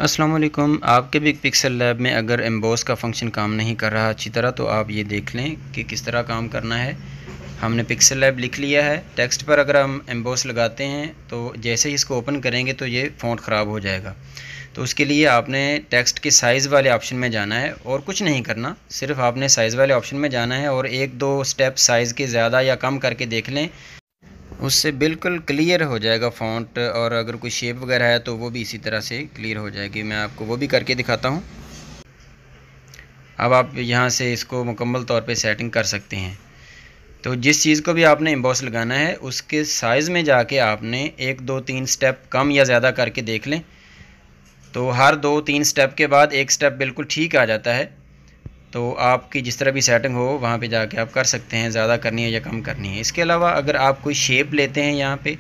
अस्सलाम वालेकुम। आपके बिग पिक्सल लैब में अगर एम्बॉस का फंक्शन काम नहीं कर रहा अच्छी तरह तो आप ये देख लें कि किस तरह काम करना है। हमने पिक्सल लैब लिख लिया है। टेक्स्ट पर अगर हम एम्बॉस लगाते हैं तो जैसे ही इसको ओपन करेंगे तो ये फ़ॉन्ट ख़राब हो जाएगा। तो उसके लिए आपने टेक्स्ट के साइज़ वाले ऑप्शन में जाना है और कुछ नहीं करना, सिर्फ आपने साइज़ वाले ऑप्शन में जाना है और एक दो स्टेप साइज़ के ज़्यादा या कम करके देख लें, उससे बिल्कुल क्लियर हो जाएगा फ़ॉन्ट। और अगर कोई शेप वगैरह है तो वो भी इसी तरह से क्लियर हो जाएगी। मैं आपको वो भी करके दिखाता हूँ। अब आप यहाँ से इसको मुकम्मल तौर पे सेटिंग कर सकते हैं। तो जिस चीज़ को भी आपने एम्बॉस लगाना है उसके साइज़ में जाके आपने 1 2 3 स्टेप कम या ज़्यादा करके देख लें। तो हर 2-3 स्टेप के बाद एक स्टेप बिल्कुल ठीक आ जाता है। तो आपकी जिस तरह भी सेटिंग हो वहाँ पे जाके आप कर सकते हैं, ज़्यादा करनी है या कम करनी है। इसके अलावा अगर आप कोई शेप लेते हैं, यहाँ पे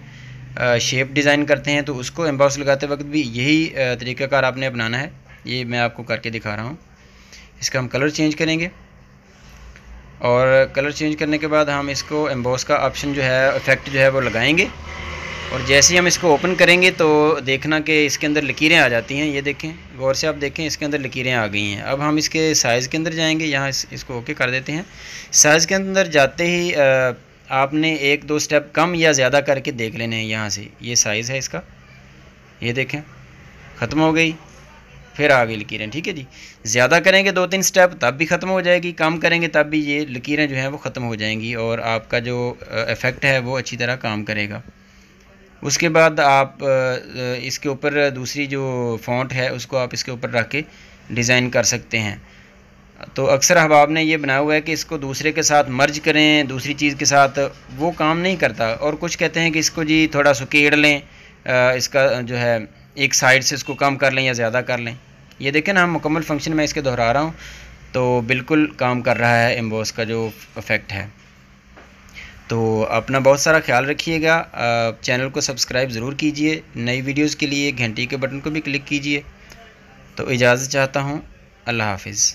शेप डिज़ाइन करते हैं, तो उसको एम्बॉस लगाते वक्त भी यही तरीक़ाकार आपने अपनाना है। ये मैं आपको करके दिखा रहा हूँ। इसका हम कलर चेंज करेंगे और कलर चेंज करने के बाद हम इसको एम्बॉस का ऑप्शन जो है, इफ़ेक्ट जो है वो लगाएंगे और जैसे ही हम इसको ओपन करेंगे तो देखना कि इसके अंदर लकीरें आ जाती हैं। ये देखें, गौर से आप देखें, इसके अंदर लकीरें आ गई हैं। अब हम इसके साइज़ के अंदर जाएंगे, यहाँ इसको ओके कर देते हैं। साइज़ के अंदर जाते ही आपने 1 2 स्टेप कम या ज़्यादा करके देख लेने हैं। यहाँ से ये साइज़ है इसका, ये देखें ख़त्म हो गई, फिर आ गई लकीरें। ठीक है जी, ज़्यादा करेंगे 2-3 स्टेप तब भी ख़त्म हो जाएगी, कम करेंगे तब भी ये लकीरें जो हैं वो ख़त्म हो जाएंगी और आपका जो इफ़ेक्ट है वो अच्छी तरह काम करेगा। उसके बाद आप इसके ऊपर दूसरी जो फ़ॉन्ट है उसको आप इसके ऊपर रख के डिज़ाइन कर सकते हैं। तो अक्सर अहबाब ने ये बनाया हुआ है कि इसको दूसरे के साथ मर्ज करें, दूसरी चीज़ के साथ, वो काम नहीं करता। और कुछ कहते हैं कि इसको जी थोड़ा सुकेड़ लें, इसका जो है एक साइड से इसको कम कर लें या ज़्यादा कर लें। ये देखें ना, हम मुकम्मल फंक्शन में इसके दोहरा रहा हूँ तो बिल्कुल काम कर रहा है एम्बॉस का जो इफ़ेक्ट है। तो अपना बहुत सारा ख्याल रखिएगा। चैनल को सब्सक्राइब ज़रूर कीजिए। नई वीडियोज़ के लिए घंटी के बटन को भी क्लिक कीजिए। तो इजाज़त चाहता हूँ। अल्लाह हाफ़िज़।